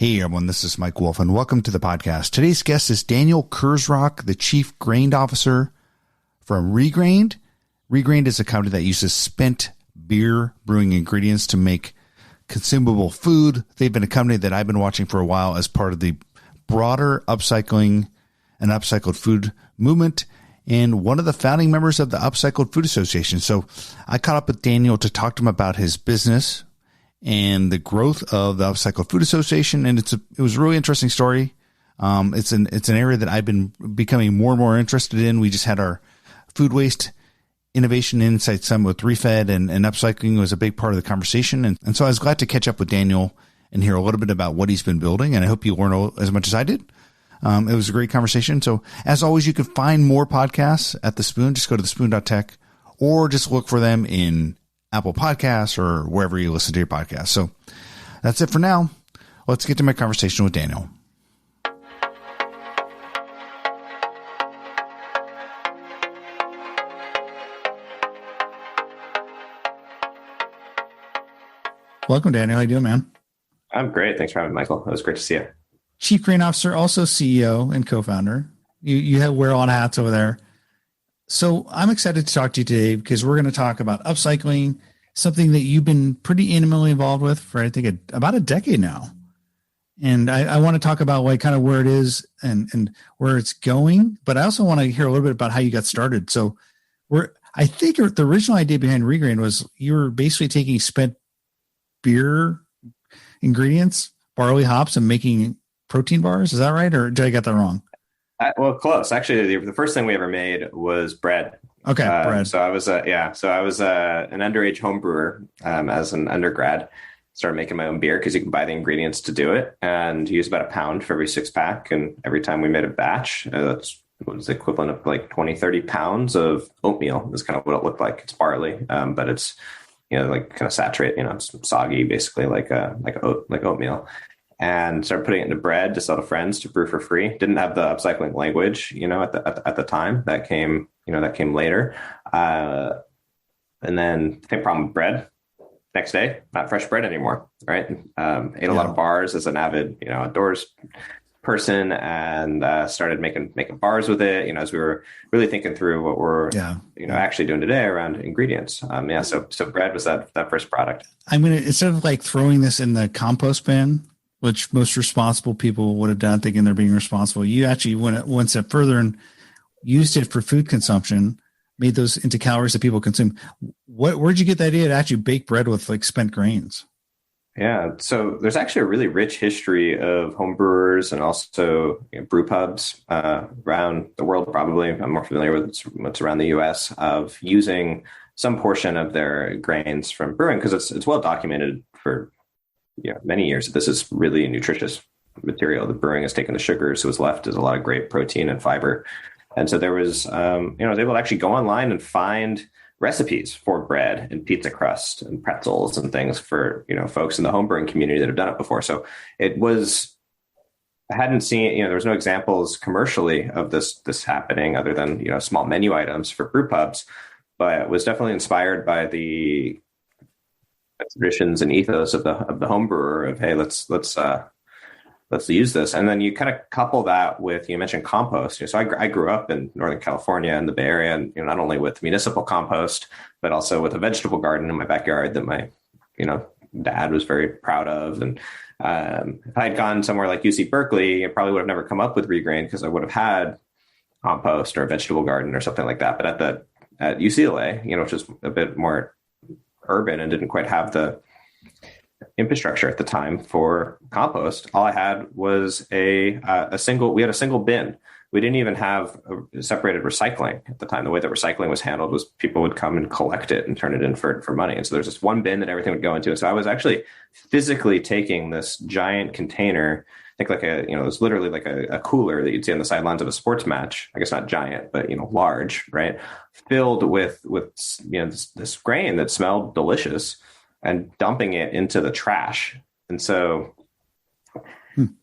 Hey everyone, this is Mike Wolf and welcome to the podcast. Today's guest is Daniel Kurzrock, the Chief Grained Officer from ReGrained. ReGrained is a company that uses spent beer brewing ingredients to make consumable food. They've been a company that I've been watching for a while as part of the broader upcycling and upcycled food movement and one of the founding members of the Upcycled Food Association. So I caught up with Daniel to talk to him about his business and the growth of the Upcycled Food Association. And it was a really interesting story. It's an area that I've been becoming more and more interested in. We just had our food waste innovation insight summit with Refed, and upcycling was a big part of the conversation. And so I was glad to catch up with Daniel and hear a little bit about what he's been building. And I hope you learn as much as I did. It was a great conversation. So as always, you can find more podcasts at The Spoon. Just go to thespoon.tech or just look for them in Apple Podcasts or wherever you listen to your podcast. So that's it for now. Let's get to my conversation with Daniel. Welcome, Daniel. How you doing, man? I'm great. Thanks for having me, Michael. It was great to see you. Chief Grain Officer, also CEO and co-founder. You wear a lot of hats over there. So I'm excited to talk to you today because we're going to talk about upcycling, something that you've been pretty intimately involved with for, I think, about a decade now. And I want to talk about kind of where it is and where it's going. But I also want to hear a little bit about how you got started. So I think the original idea behind ReGrained was you were basically taking spent beer ingredients, barley hops, and making protein bars. Is that right? Or did I get that wrong? Well, close. Actually, the first thing we ever made was bread. Okay, bread. So I was an underage home brewer as an undergrad. Started making my own beer because you can buy the ingredients to do it, and use about a pound for every 6-pack. And every time we made a batch, that's was the equivalent of like 20, 30 pounds of oatmeal. Is kind of what it looked like. It's barley, but it's like kind of saturate. It's soggy, basically like oatmeal. And started putting it into bread to sell to friends to brew for free. Didn't have the upcycling language, at the time. That came later. And then same problem with bread. Next day, not fresh bread anymore, right? Ate a lot of bars as an avid, outdoors person, and started making bars with it. As we were really thinking through what we're, actually doing today around ingredients. So bread was that first product. I'm gonna, instead of like throwing this in the compost bin, which most responsible people would have done thinking they're being responsible, you actually went one step further and used it for food consumption, made those into calories that people consume. Where'd you get the idea to actually bake bread with like spent grains? Yeah, so there's actually a really rich history of home brewers and also brew pubs around the world. Probably I'm more familiar with what's around the U.S. of using some portion of their grains from brewing because it's well documented for many years that this is really a nutritious material. The brewing has taken the sugar, so what's left is a lot of great protein and fiber. And so there was, I was able to actually go online and find recipes for bread and pizza crust and pretzels and things for, folks in the home brewing community that have done it before. So I hadn't seen, there was no examples commercially of this happening other than, small menu items for brew pubs, but was definitely inspired by the traditions and ethos of the home brewer of, hey, let's use this. And then you kind of couple that with, you mentioned compost. So I grew up in Northern California in the Bay Area, and not only with municipal compost, but also with a vegetable garden in my backyard that my, dad was very proud of. And if I had gone somewhere like UC Berkeley, I probably would have never come up with ReGrained because I would have had compost or a vegetable garden or something like that. But at UCLA, which is a bit more urban and didn't quite have the infrastructure at the time for compost, all I had was we had a single bin. We didn't even have a separated recycling at the time. The way that recycling was handled was people would come and collect it and turn it in for money. And so there's just one bin that everything would go into. And so I was actually physically taking this giant container, I think it was literally like a cooler that you'd see on the sidelines of a sports match. I guess not giant, but large, right? Filled with this grain that smelled delicious, and dumping it into the trash. And so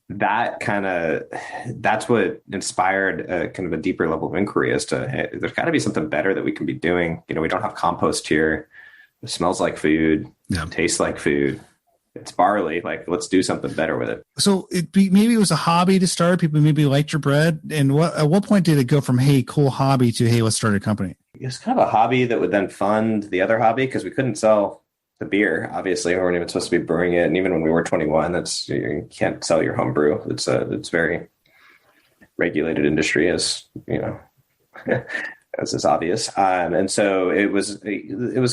that's what inspired a kind of a deeper level of inquiry as to, hey, there's got to be something better that we can be doing. We don't have compost here. It smells like food, tastes like food. it's barley. Like, let's do something better with it. So maybe it was a hobby to start. People maybe liked your bread. And at what point did it go from, hey, cool hobby to, hey, let's start a company? It was kind of a hobby that would then fund the other hobby because we couldn't sell the beer. Obviously, we weren't even supposed to be brewing it. And even when we were 21, you can't sell your home brew. It's very regulated industry, as you know, as is obvious. And so it was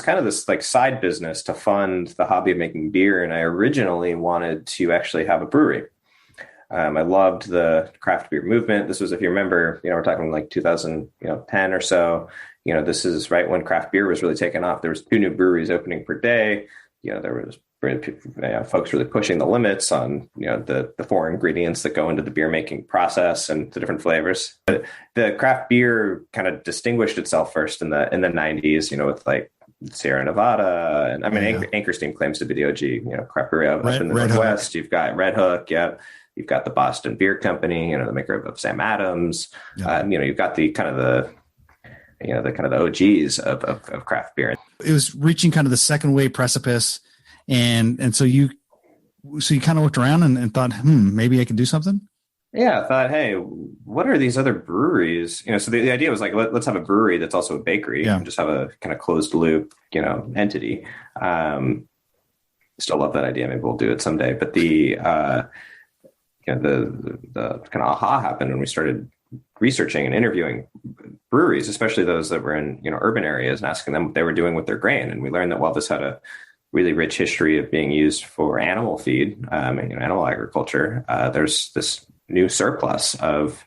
kind of this like side business to fund the hobby of making beer. And I originally wanted to actually have a brewery. I loved the craft beer movement. This was, if you remember, we're talking like 2010 or so. This is right when craft beer was really taking off. There was 2 new breweries opening per day. There was folks really pushing the limits on, the 4 ingredients that go into the beer making process and the different flavors. But the craft beer kind of distinguished itself first in the 90s, with like Sierra Nevada. And I mean, Anchor Steam claims to be the OG, craft brewery up in the Northwest. You've got Red Hook. Yeah. You've got the Boston Beer Company, the maker of Sam Adams. Yeah. You've got the kind of the OGs of craft beer. It was reaching kind of the second wave precipice. And so you kind of looked around and thought, maybe I can do something. Yeah. I thought, hey, what are these other breweries? So the idea was like, let's have a brewery that's also a bakery and just have a kind of closed loop, entity. Still love that idea. Maybe we'll do it someday. But the kind of aha happened when we started researching and interviewing breweries, especially those that were in, urban areas, and asking them what they were doing with their grain. And we learned that while this had a really rich history of being used for animal feed, animal agriculture, there's this new surplus of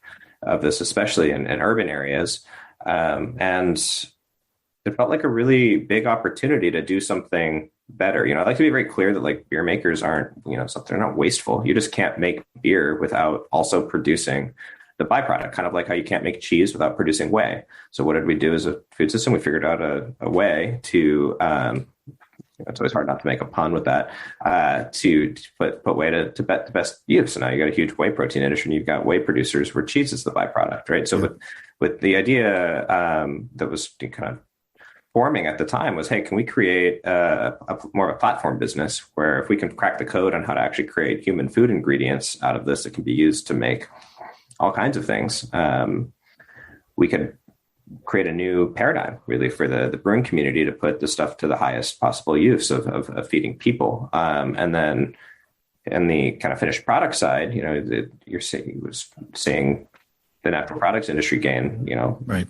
this, especially in urban areas. And it felt like a really big opportunity to do something better. I'd like to be very clear that like beer makers aren't, they're not wasteful. You just can't make beer without also producing the byproduct, kind of like how you can't make cheese without producing whey. So what did we do as a food system? We figured out a way to, it's always hard not to make a pun with that, to put whey to best use. So now you got a huge whey protein industry, and you've got whey producers where cheese is the byproduct, right? So with the idea that was kind of forming at the time was, hey, can we create more of a platform business where if we can crack the code on how to actually create human food ingredients out of this that can be used to make all kinds of things, we could create a new paradigm really for the brewing community to put the stuff to the highest possible use of feeding people. And then in the kind of finished product side, you're seeing the natural products industry gain,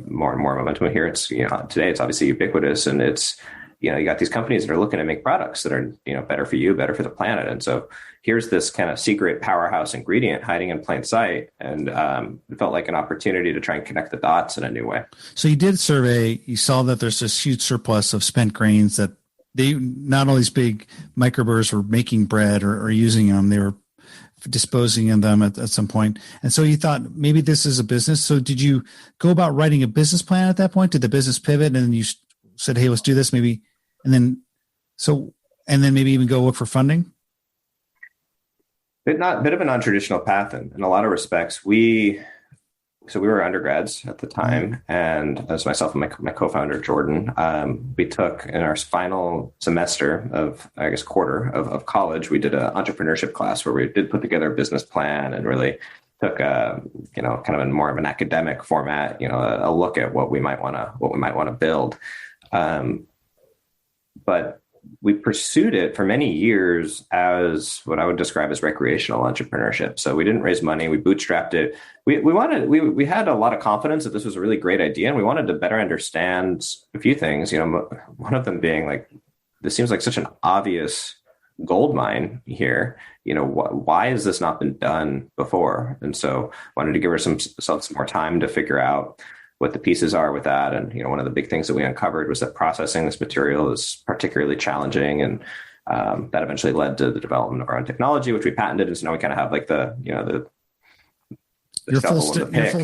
more and more momentum here. It's, today it's obviously ubiquitous, and it's, you got these companies that are looking to make products that are, better for you, better for the planet. And so here's this kind of secret powerhouse ingredient hiding in plain sight. And it felt like an opportunity to try and connect the dots in a new way. So you did a survey, you saw that there's this huge surplus of spent grains that not all these big microbrewers were making bread or using them. They were disposing of them at some point. And so you thought maybe this is a business. So did you go about writing a business plan at that point? Did the business pivot and then you said, hey, let's do this maybe? And then maybe even go look for funding? Bit of a non-traditional path in a lot of respects. We were undergrads at the time, and as myself and my co-founder Jordan, we took in our final semester of, I guess, quarter of college, we did an entrepreneurship class where we did put together a business plan and really took kind of in more of an academic format, a look at what we might want to build. But we pursued it for many years as what I would describe as recreational entrepreneurship. So we didn't raise money. We bootstrapped it. We had a lot of confidence that this was a really great idea, and we wanted to better understand a few things. One of them being like, this seems like such an obvious gold mine here. Why has this not been done before? And so wanted to give ourselves some more time to figure out what the pieces are with that. And, one of the big things that we uncovered was that processing this material is particularly challenging. And that eventually led to the development of our own technology, which we patented. And so now we kind of have like the your full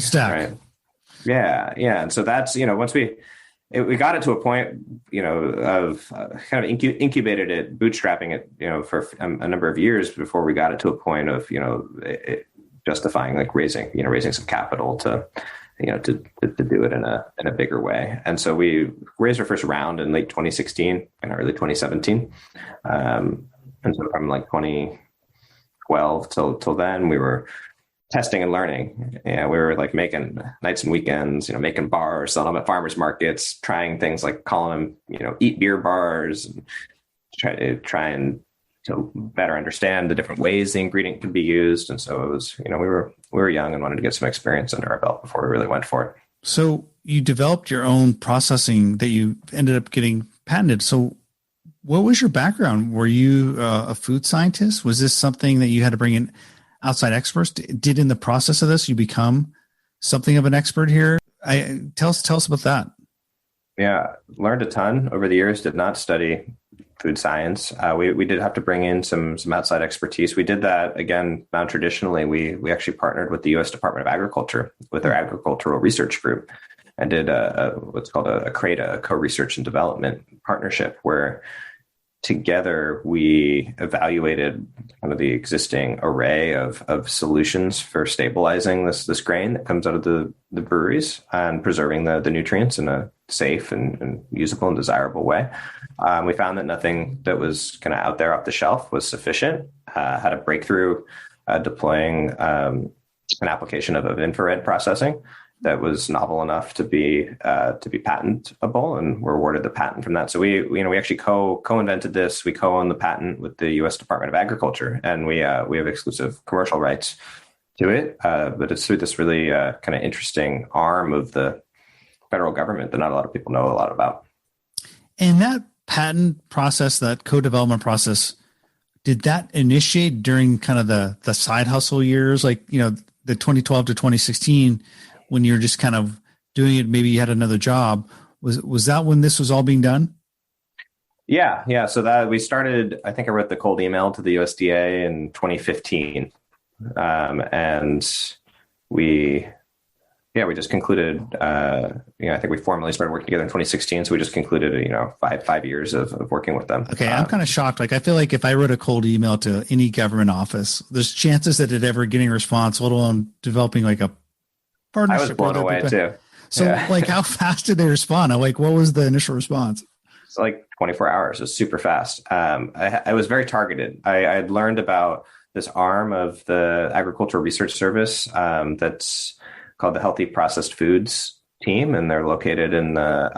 stack. Right? Yeah. Yeah. And so that's, once we got it to a point, of kind of incubated it, bootstrapping it, for a number of years before we got it to a point of, justifying like raising some capital to do it in a bigger way. And so we raised our first round in late 2016 and early 2017. And so from like 2012 till then, we were testing and learning. Yeah, we were like making nights and weekends, making bars, selling them at farmers markets, trying things like calling them, eat beer bars, and try and to better understand the different ways the ingredient could be used. And so it was, we were young and wanted to get some experience under our belt before we really went for it. So you developed your own processing that you ended up getting patented. So what was your background? Were you a food scientist? Was this something that you had to bring in outside experts? Did in the process of this, you become something of an expert here? Tell us about that. Yeah, learned a ton over the years. Did not study food science. We did have to bring in some outside expertise. We did that again non-traditionally. We actually partnered with the U.S. Department of Agriculture with their agricultural research group and did what's called a CRADA, a co-research and development partnership, where together we evaluated kind of the existing array of solutions for stabilizing this grain that comes out of the breweries and preserving the nutrients in a safe and usable and desirable way. We found that nothing that was kind of out there off the shelf was sufficient. Had a breakthrough deploying an application of infrared processing that was novel enough to be patentable, and we're awarded the patent from that. So we actually co-invented this. We co-own the patent with the U.S. Department of Agriculture, and we have exclusive commercial rights to it. But it's through this really kind of interesting arm of the federal government that not a lot of people know a lot about. And that patent process, that co-development process, did that initiate during kind of the side hustle years, like the 2012 to 2016? When you're just kind of doing it, maybe you had another job. Was that when this was all being done? Yeah. So that we started, I think I wrote the cold email to the USDA in 2015. And we just concluded, I think we formally started working together in 2016. So we just concluded, 5 years of working with them. Okay. I'm kind of shocked. Like, I feel like if I wrote a cold email to any government office, there's chances that it ever getting a response, let alone developing like a partnership. I was blown away too. So like, how fast did they respond? Like, what was the initial response? It's like 24 hours. It was super fast. I was very targeted. I had learned about this arm of the Agricultural Research Service that's called the Healthy Processed Foods Team, and they're located in the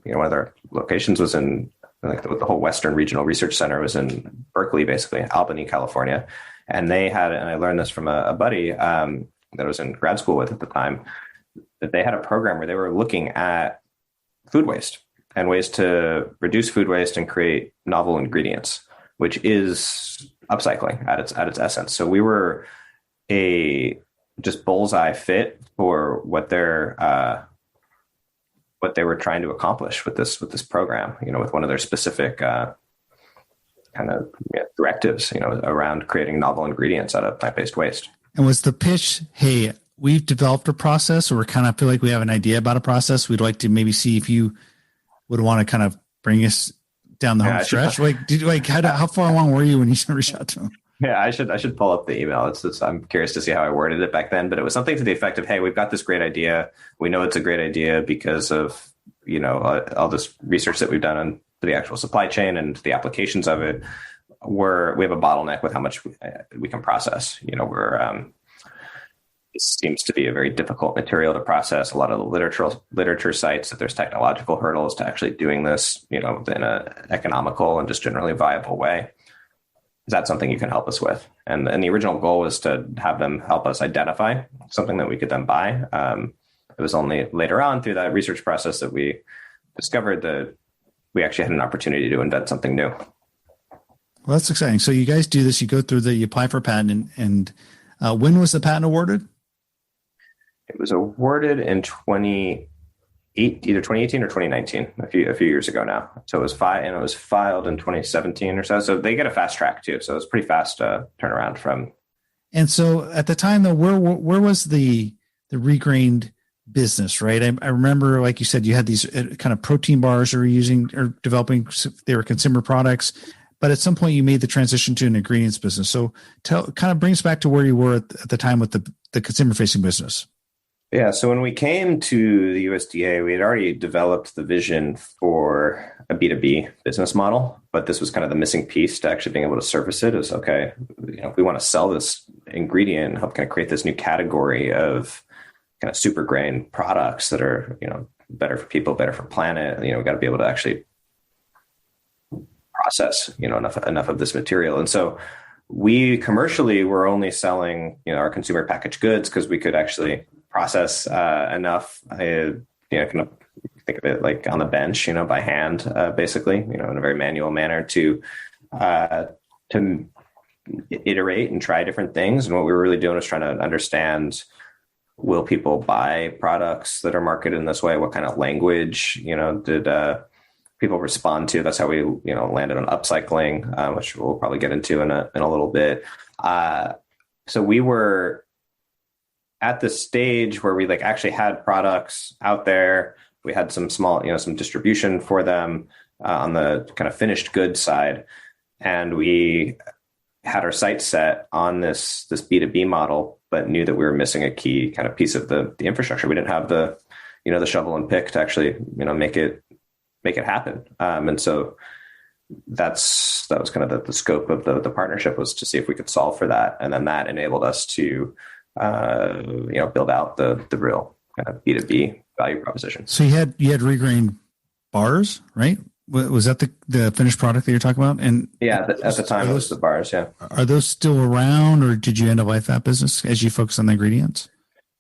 one of their locations was in like the whole Western Regional Research Center was in Berkeley, basically Albany, California, and they had, and I learned this from a buddy that I was in grad school with at the time, that they had a program where they were looking at food waste and ways to reduce food waste and create novel ingredients, which is upcycling at its essence. So we were a just bullseye fit for what they were trying to accomplish with this program, with one of their specific kind of directives, around creating novel ingredients out of plant-based waste. And was the pitch, hey, we've developed a process, or we kind of feel like we have an idea about a process. We'd like to maybe see if you would want to kind of bring us down the home stretch. How far along were you when you reached out to them? Yeah, I should pull up the email. I'm curious to see how I worded it back then, but it was something to the effect of, hey, we've got this great idea. We know it's a great idea because of, all this research that we've done on the actual supply chain and the applications of it. We have a bottleneck with how much we can process. This seems to be a very difficult material to process. A lot of the literature cites that there's technological hurdles to actually doing this, in an economical and just generally viable way. Is that something you can help us with? And the original goal was to have them help us identify something that we could then buy. It was only later on through that research process that we discovered that we actually had an opportunity to invent something new. Well, that's exciting. So you guys do this, you go through you apply for a patent, and when was the patent awarded? It was awarded in either 2018 or 2019, a few years ago now. So it was filed in 2017 or so. So they get a fast track too. So it's pretty fast turnaround from. And so at the time though, where was the ReGrained business, right? I remember, like you said, you had these kind of protein bars you were using or developing. They were consumer products, but at some point you made the transition to an ingredients business. So kind of brings back to where you were at the time with the consumer facing business. Yeah, so when we came to the USDA, we had already developed the vision for a B2B business model, but this was kind of the missing piece to actually being able to surface it is, okay, if we want to sell this ingredient and help kind of create this new category of kind of super grain products that are, better for people, better for planet, we got to be able to actually process, enough of this material. And so we commercially were only selling, our consumer packaged goods because we could actually process enough. Kind of think of it like on the bench, by hand, basically, in a very manual manner to iterate and try different things. And what we were really doing was trying to understand, will people buy products that are marketed in this way? What kind of language, did people respond to? That's how we, landed on upcycling, which we'll probably get into in a little bit. So we were at the stage where we actually had products out there. We had some small, some distribution for them on the kind of finished goods side. And we had our sights set on this B2B model, but knew that we were missing a key kind of piece of the infrastructure. We didn't have the shovel and pick to actually, make it happen. And so that was kind of the scope of the partnership, was to see if we could solve for that. And then that enabled us to, build out the real kind of B2B value proposition. So you had ReGrained bars, right? Was that the finished product that you're talking about? And yeah, at the time it was the bars. Yeah. Are those still around, or did you end up life that business as you focus on the ingredients?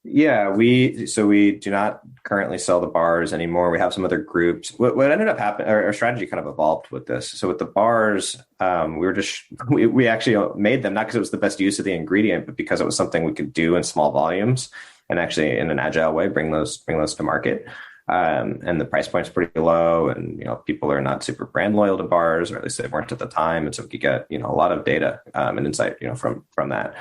Yeah, we do not currently sell the bars anymore. We have some other groups. What ended up happening, our strategy kind of evolved with this. So with the bars, we actually made them not because it was the best use of the ingredient, but because it was something we could do in small volumes and actually in an agile way bring those to market. And the price point's pretty low, and people are not super brand loyal to bars, or at least they weren't at the time. And so we could get a lot of data and insight from that.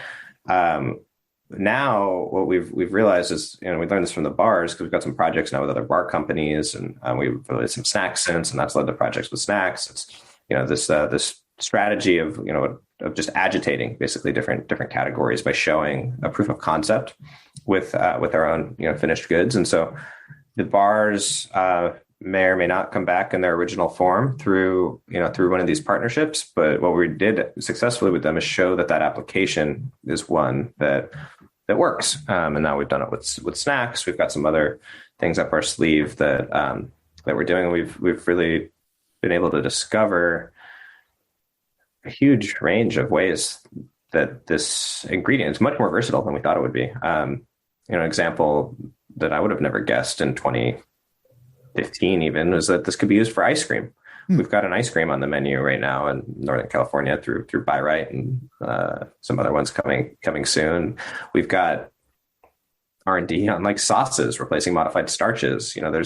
Now what we've realized is, we learned this from the bars because we've got some projects now with other bar companies, and we've released some snacks since, and that's led to projects with snacks. It's this strategy of just agitating basically different categories by showing a proof of concept with our own finished goods. And so the bars may or may not come back in their original form through one of these partnerships. But what we did successfully with them is show that application is one that works. And now we've done it with snacks. We've got some other things up our sleeve that we're doing. We've really been able to discover a huge range of ways that this ingredient is much more versatile than we thought it would be. An example that I would have never guessed in 2015 even was that this could be used for ice cream. We've got an ice cream on the menu right now in Northern California through Buy Right, and some other ones coming soon. We've got R&D on sauces, replacing modified starches. We have a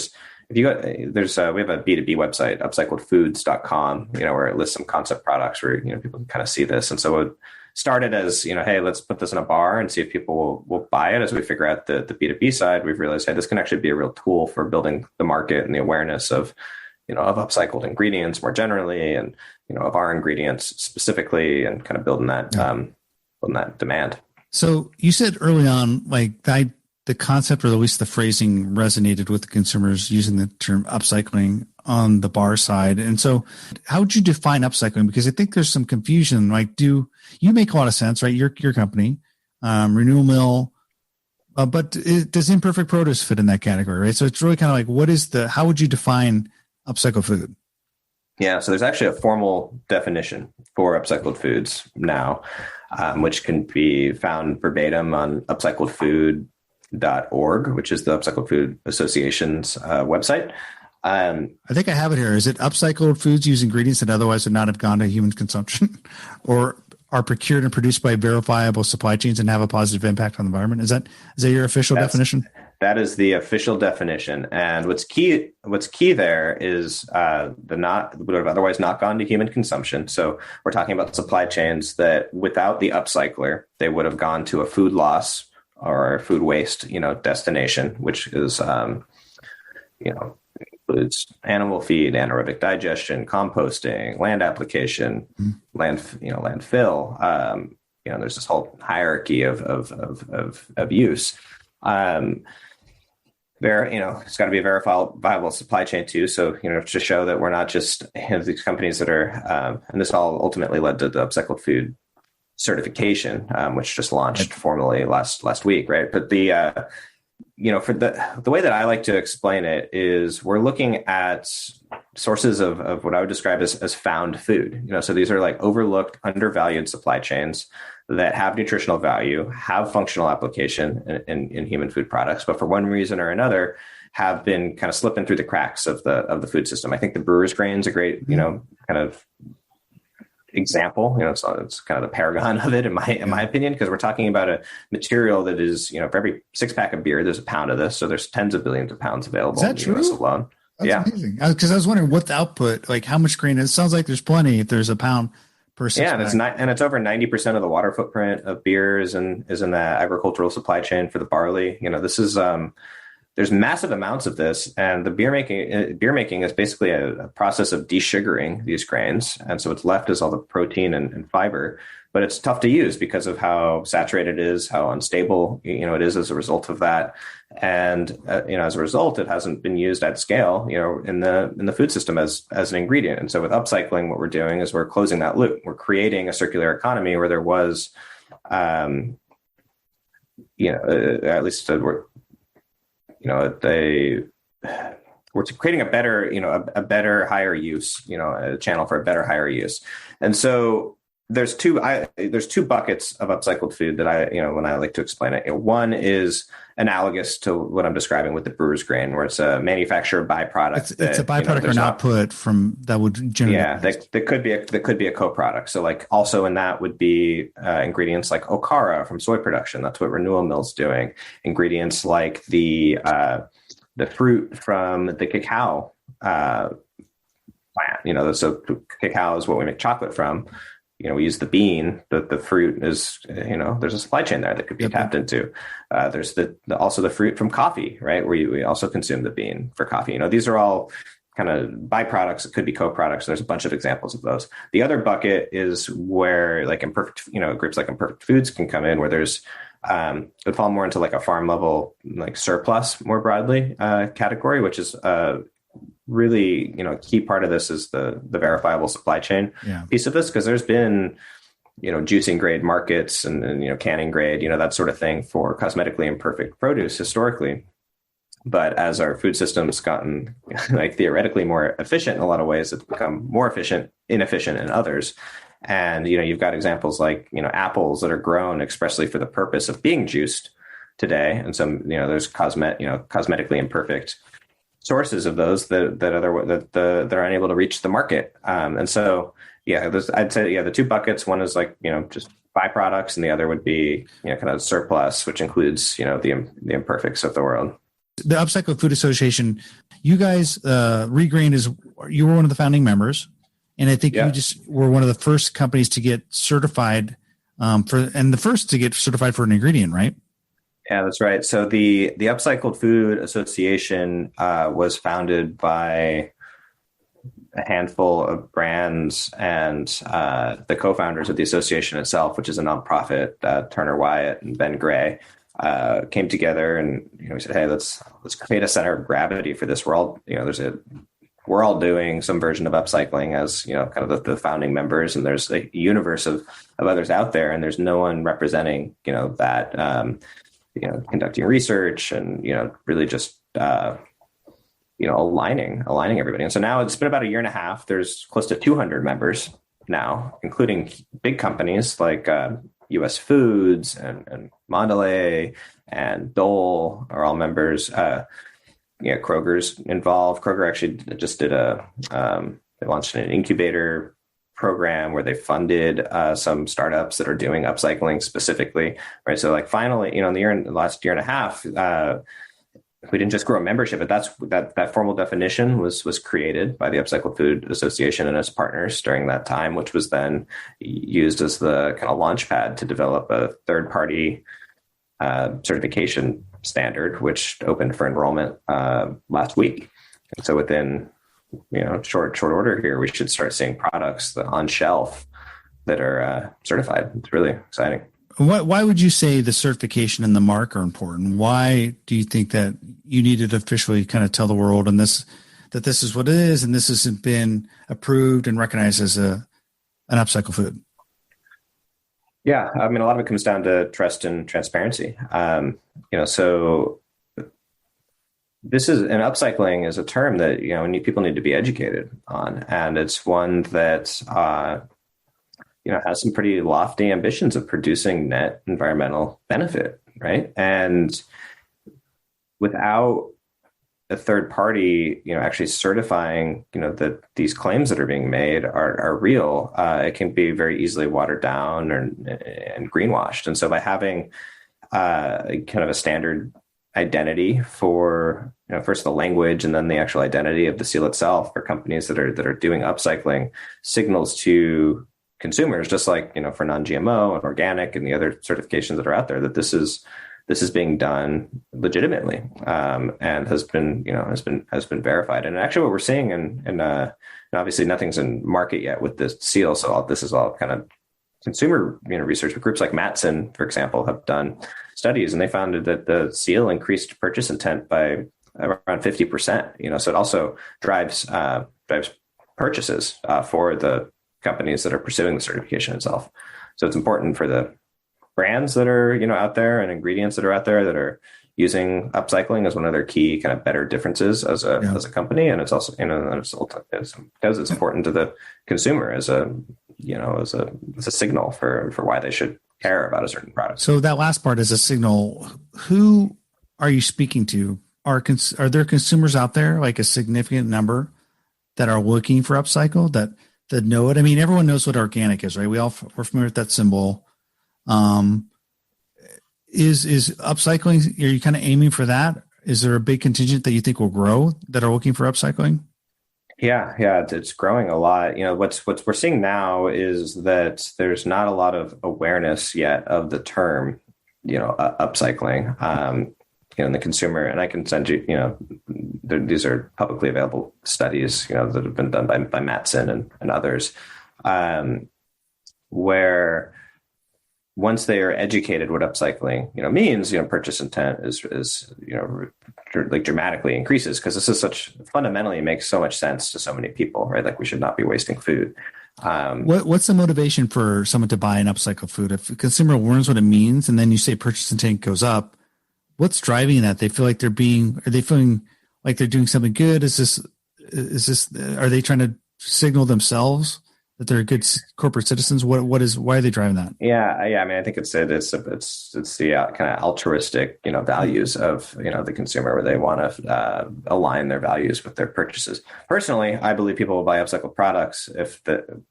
B2B website, upcycledfoods.com, where it lists some concept products where people can kind of see this. And so it started as hey, let's put this in a bar and see if people will buy it. As we figure out the B2B side, we've realized, hey, this can actually be a real tool for building the market and the awareness of upcycled ingredients more generally, and of our ingredients specifically, and kind of building that demand. So you said early on, the concept, or at least the phrasing, resonated with the consumers using the term upcycling on the bar side. And so how would you define upcycling? Because I think there's some confusion. Do you make a lot of sense, right? Your company, Renewal Mill, but does Imperfect Produce fit in that category, right? So it's really kind of how would you define upcycled food? Yeah, so there's actually a formal definition for upcycled foods now, which can be found verbatim on upcycledfood.org, which is the Upcycled Food Association's website. I think I have it here. Is it upcycled foods use ingredients that otherwise would not have gone to human consumption, or are procured and produced by verifiable supply chains and have a positive impact on the environment? Is that your official definition? That is the official definition. And what's key there is would have otherwise not gone to human consumption. So we're talking about supply chains that without the upcycler, they would have gone to a food loss or food waste, destination, which is, includes animal feed, anaerobic digestion, composting, land application, landfill. There's this whole hierarchy of use. it's got to be a verifiable supply chain too. So, to show that we're not just these companies that are, and this all ultimately led to the upcycled food certification, which just launched formally last week, right? But for the way that I like to explain it is we're looking at sources of what I would describe as found food. So these are like overlooked, undervalued supply chains that have nutritional value, have functional application in human food products, but for one reason or another have been kind of slipping through the cracks of the food system. I think the brewer's grain is a great, kind of example. It's kind of the paragon of it in my opinion, because we're talking about a material that is, for every 6-pack of beer, there's a pound of this. So there's tens of billions of pounds available in the US alone. That's amazing. Because I was wondering what the output, like how much grain is. It sounds like there's plenty if there's a pound per 6-pack. And it's over 90% of the water footprint of beer is in the agricultural supply chain for the barley. This is there's massive amounts of this, and the beer making is basically a process of desugaring these grains, and so what's left is all the protein and fiber. But it's tough to use because of how saturated it is, how unstable it is as a result of that, and as a result, it hasn't been used at scale in the food system as an ingredient. And so with upcycling, what we're doing is we're closing that loop. We're creating a circular economy where there was, at least we're creating a better higher use, a channel for a better higher use. And so there's two buckets of upcycled food that when I like to explain it. One is analogous to what I'm describing with the brewer's grain, where it's a manufactured byproduct. It's a byproduct or an output from that would generate. Yeah, that could be a co-product. So like also in that would be ingredients like okara from soy production. That's what Renewal Mill's doing. Ingredients like the fruit from the cacao plant. So cacao is what we make chocolate from. We use the bean, but the fruit is, there's a supply chain there that could be tapped into. There's also the fruit from coffee, right? Where we also consume the bean for coffee. These are all kind of byproducts. It could be co-products. There's a bunch of examples of those. The other bucket is where like groups like Imperfect Foods can come in, where there's, it would fall more into like a farm level, like surplus more broadly category, which is, really, a key part of this is the verifiable supply chain piece of this, because there's been, juicing grade markets and canning grade, that sort of thing for cosmetically imperfect produce historically. But as our food system's gotten like theoretically more efficient in a lot of ways, it's become more inefficient in others. And, you've got examples like, apples that are grown expressly for the purpose of being juiced today. And so, there's cosmetically imperfect sources of those that are unable to reach the market. And so, I'd say, the two buckets, one is like, just byproducts, and the other would be, kind of surplus, which includes, the imperfects of the world. The Upcycled Food Association, you guys, ReGrained you were one of the founding members, and I think you just were one of the first companies to get certified the first to get certified for an ingredient, right? Yeah, that's right. So the Upcycled Food Association was founded by a handful of brands and the co-founders of the association itself, which is a nonprofit, Turner Wyatt and Ben Gray, came together and we said, hey, let's create a center of gravity for this world. We're all doing some version of upcycling as kind of the founding members, and there's a universe of others out there, and there's no one representing that. Conducting research and, really just, aligning everybody. And so now it's been about a year and a half. There's close to 200 members now, including big companies like US Foods and Mondelez and Dole are all members. Kroger's involved. Kroger actually just did they launched an incubator program where they funded some startups that are doing upcycling specifically, right? So like finally, in the last year and a half, we didn't just grow membership, but that formal definition was created by the Upcycled Food Association and its partners during that time, which was then used as the kind of launch pad to develop a third-party certification standard, which opened for enrollment last week. And so within short order here, we should start seeing products on shelf that are certified. It's really exciting. Why would you say the certification and the mark are important? Why do you think that you needed to officially kind of tell the world that this is what it is and this hasn't been approved and recognized as an upcycle food? Yeah, I mean, a lot of it comes down to trust and transparency. So this is an upcycling is a term that people need to be educated on, and it's one that has some pretty lofty ambitions of producing net environmental benefit, right? And without a third party, actually certifying, that these claims that are being made are real, it can be very easily watered down and greenwashed. And so by having kind of a standard identity for, first the language and then the actual identity of the seal itself for companies that are doing upcycling, signals to consumers, just like, for non-GMO and organic and the other certifications that are out there, that this is being done legitimately, and has been verified. And actually what we're seeing and obviously nothing's in market yet with this seal. So this is all kind of consumer, research. But groups like Matson, for example, have done studies, and they found that the seal increased purchase intent by around 50%, so it also drives purchases for the companies that are pursuing the certification itself. So it's important for the brands that are, out there, and ingredients that are out there that are using upcycling as one of their key kind of better differences as a company. And it's also, because it's important to the consumer as a signal for why they should care about a certain product. So that last part is a signal. Who are you speaking to? Are there consumers out there, like a significant number, that are looking for upcycle, that know it? I mean, everyone knows what organic is, right? We're familiar with that symbol. Is upcycling, are you kind of aiming for that? Is there a big contingent that you think will grow that are looking for upcycling? Yeah, it's growing a lot. What's we're seeing now is that there's not a lot of awareness yet of the term, upcycling, in the consumer. And I can send you, these are publicly available studies, that have been done by Matson and others, where once they are educated what upcycling, means, purchase intent is like dramatically increases, because this is fundamentally makes so much sense to so many people, right? Like we should not be wasting food. What's the motivation for someone to buy an upcycle food? If a consumer learns what it means and then you say purchase intent goes up, what's driving that? They feel like are they feeling like they're doing something good? Is this, are they trying to signal themselves that they're good corporate citizens? Why are they driving that? Yeah. I mean, I think it's the kind of altruistic, values of, the consumer, where they want to align their values with their purchases. Personally, I believe people will buy upcycled products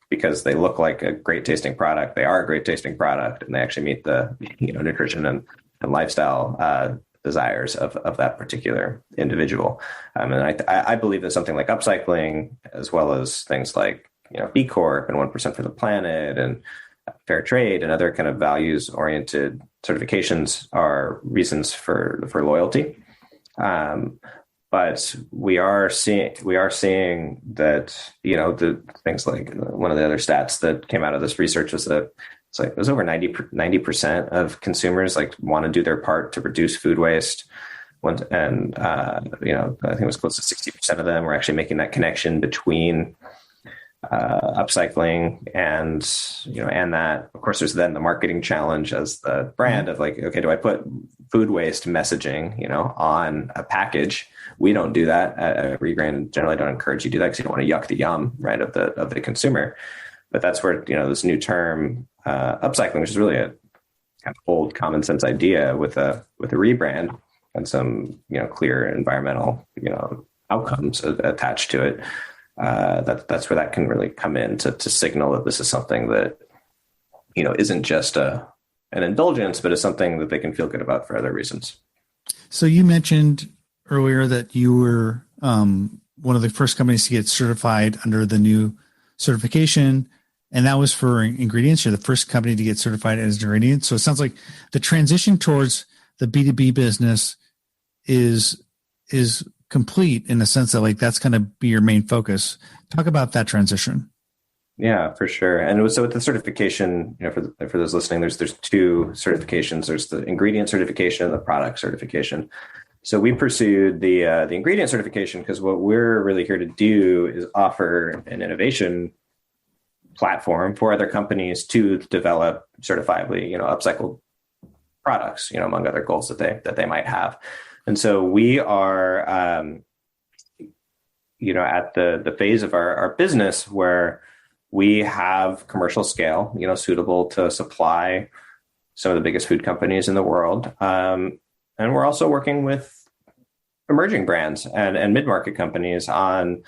because they look like a great tasting product. They are a great tasting product, and they actually meet the, nutrition and lifestyle desires of that particular individual. And I believe that something like upcycling, as well as things like, B Corp and 1% for the planet and fair trade and other kind of values oriented certifications are reasons for loyalty. But we are seeing that, the things like one of the other stats that came out of this research was that it was over 90% of consumers want to do their part to reduce food waste. And I think it was close to 60% of them were actually making that connection between upcycling and that. Of course, there's then the marketing challenge as the brand of okay, do I put food waste messaging on a package? We don't do that at ReGrained. Generally don't encourage you to do that, because you don't want to yuck the yum, right, of the consumer. But that's where this new term upcycling, which is really a kind of old common sense idea with a rebrand and some clear environmental outcomes attached to it. That's where that can really come in to signal that this is something that isn't just an indulgence, but is something that they can feel good about for other reasons. So you mentioned earlier that you were one of the first companies to get certified under the new certification, and that was for ingredients. You're the first company to get certified as ingredients. So it sounds like the transition towards the B2B business is complete, in the sense that that's going to be your main focus. Talk about that transition. Yeah, for sure. And so with the certification, for those listening, there's two certifications. There's the ingredient certification and the product certification. So we pursued the ingredient certification because what we're really here to do is offer an innovation platform for other companies to develop certifiably, upcycled products, among other goals that they might have. And so we are, at the phase of our business where we have commercial scale, suitable to supply some of the biggest food companies in the world. And we're also working with emerging brands and mid-market companies on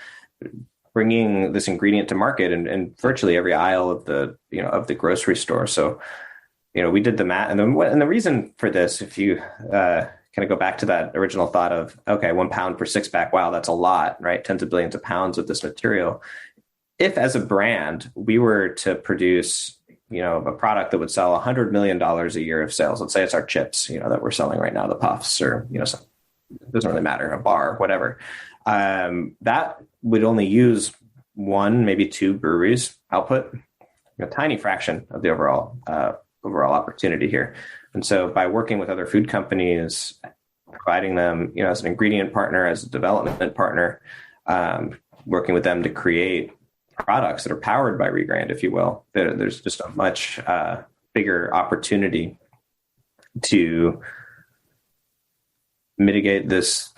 bringing this ingredient to market in virtually every aisle of the grocery store. So, we did the math, and the reason for this, if you kind of go back to that original thought of, okay, 1 pound per six pack, wow, that's a lot, right? Tens of billions of pounds of this material. If as a brand, we were to produce, a product that would sell $100 million a year of sales, let's say it's our chips, that we're selling right now, the puffs, or, it doesn't really matter, a bar, whatever. That would only use one, maybe two breweries output, a tiny fraction of the overall opportunity here. And so by working with other food companies, providing them, as an ingredient partner, as a development partner, working with them to create products that are powered by ReGrained, if you will, there's just a much bigger opportunity to mitigate this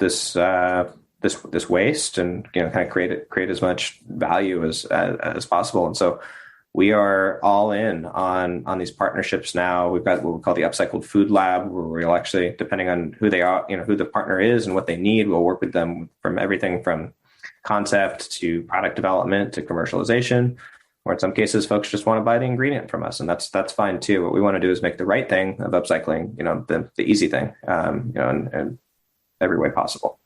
waste and kind of create as much value as possible. And so we are all in on these partnerships now. We've got what we call the Upcycled Food Lab, where we'll actually, depending on who they are, who the partner is and what they need, we'll work with them from everything from concept to product development to commercialization. Or in some cases, folks just want to buy the ingredient from us, and that's fine too. What we want to do is make the right thing of upcycling, the easy thing, in every way possible.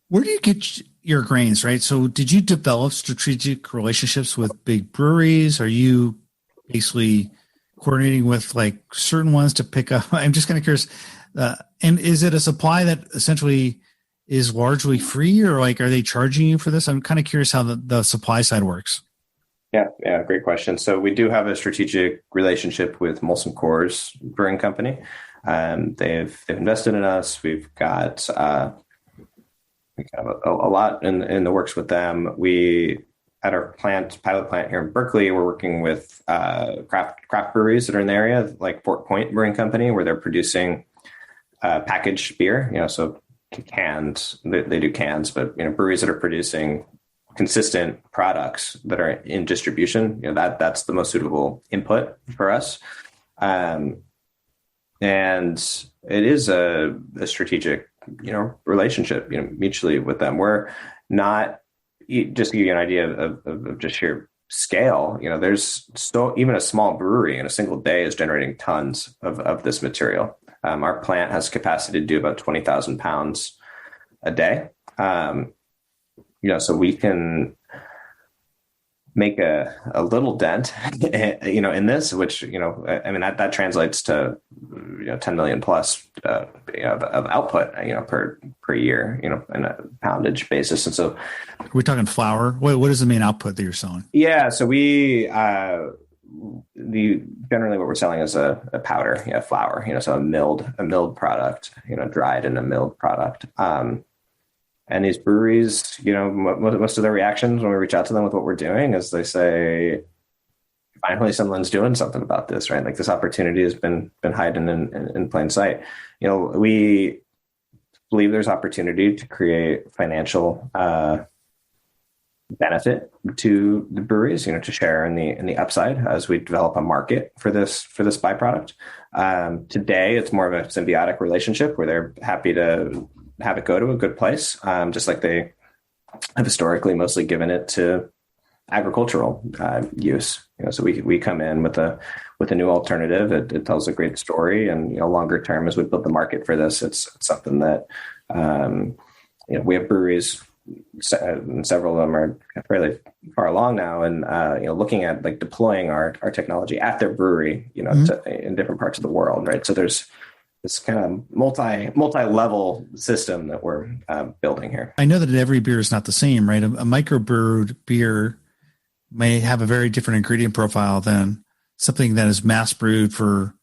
Where do you get your grains, right? So did you develop strategic relationships with big breweries? Are you basically coordinating with like certain ones to pick up? I'm just kind of curious. And is it a supply that essentially is largely free, or like, are they charging you for this? I'm kind of curious how the supply side works. Yeah, great question. So we do have a strategic relationship with Molson Coors Brewing Company. They've invested in us. We've got a lot in the works with them. We, at our pilot plant here in Berkeley, we're working with craft breweries that are in the area, like Fort Point Brewing Company, where they're producing packaged beer. So cans, they do cans, but breweries that are producing consistent products that are in distribution, that's the most suitable input for us. And it is a strategic, relationship, mutually with them. We're not, just to give you an idea of just sheer scale, there's still, even a small brewery in a single day is generating tons of this material. Our plant has capacity to do about 20,000 pounds a day. So we can make a little dent, in this, which, that translates to, 10 million plus of output, per year, in a poundage basis. And so, are we talking flour? What is the main output that you're selling? Yeah. So we, generally what we're selling is a powder, flour, so a milled product, dried in a milled product. And these breweries, most of their reactions when we reach out to them with what we're doing is they say, finally someone's doing something about this, right? Like, this opportunity has been hiding in plain sight. We believe there's opportunity to create financial benefit to the breweries, to share in the upside as we develop a market for this byproduct. Today, it's more of a symbiotic relationship where they're happy to have it go to a good place, just like they have historically mostly given it to agricultural use. So we come in with a new alternative. It tells a great story, and longer term, as we build the market for this, it's something that we have breweries. Several of them are fairly far along now, and looking at like deploying our technology at their brewery, in different parts of the world, right? So there's this kind of multi-level system that we're building here. I know that every beer is not the same, right? A microbrewed beer may have a very different ingredient profile than something that is mass brewed for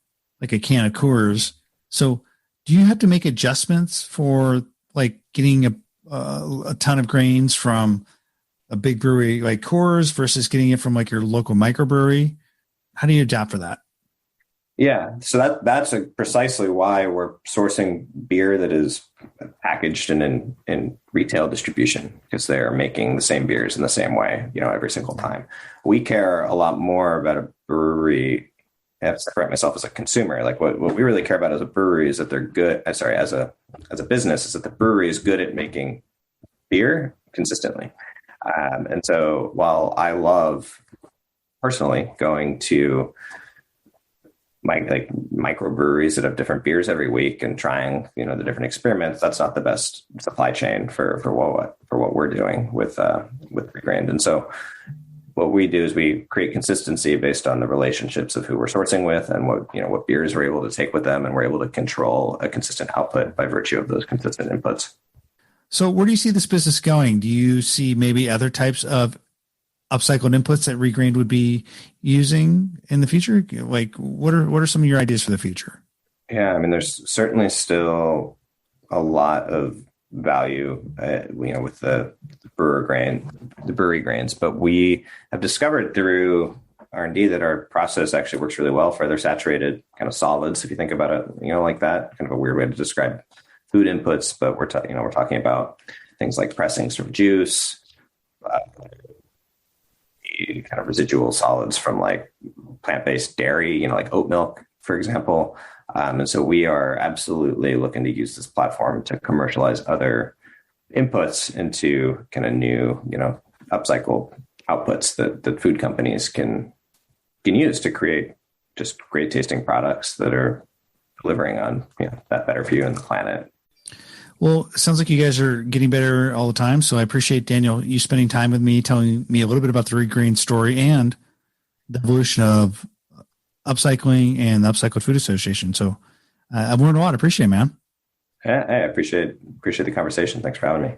like a can of Coors. So do you have to make adjustments for like getting a ton of grains from a big brewery like Coors versus getting it from like your local microbrewery? How do you adapt for that? Yeah, so that's precisely why we're sourcing beer that is packaged and in retail distribution, because they're making the same beers in the same way, every single time. We care a lot more about a brewery. I have to separate myself as a consumer. Like what we really care about as a brewery is that they're good. Sorry, as a business, is that the brewery is good at making beer consistently. And so while I love personally going to microbreweries that have different beers every week and trying, the different experiments, that's not the best supply chain for what we're doing with ReGrained. And so what we do is we create consistency based on the relationships of who we're sourcing with and what beers we're able to take with them, and we're able to control a consistent output by virtue of those consistent inputs. So where do you see this business going? Do you see maybe other types of upcycled inputs that ReGrained would be using in the future? Like what are some of your ideas for the future? Yeah, I mean, there's certainly still a lot of value, with the brewery grains, but we have discovered through R&D that our process actually works really well for other saturated kind of solids. If you think about it, like that, kind of a weird way to describe food inputs, but we're talking about things like pressings from juice, kind of residual solids from like plant-based dairy, like oat milk, for example. And so we are absolutely looking to use this platform to commercialize other inputs into kind of new, upcycle outputs that food companies can use to create just great tasting products that are delivering on, that better for you and the planet. Well, it sounds like you guys are getting better all the time. So I appreciate, Daniel, you spending time with me, telling me a little bit about the ReGrained story and the evolution of upcycling and the Upcycled Food Association. So I've learned a lot. I appreciate it, man. I appreciate the conversation. Thanks for having me.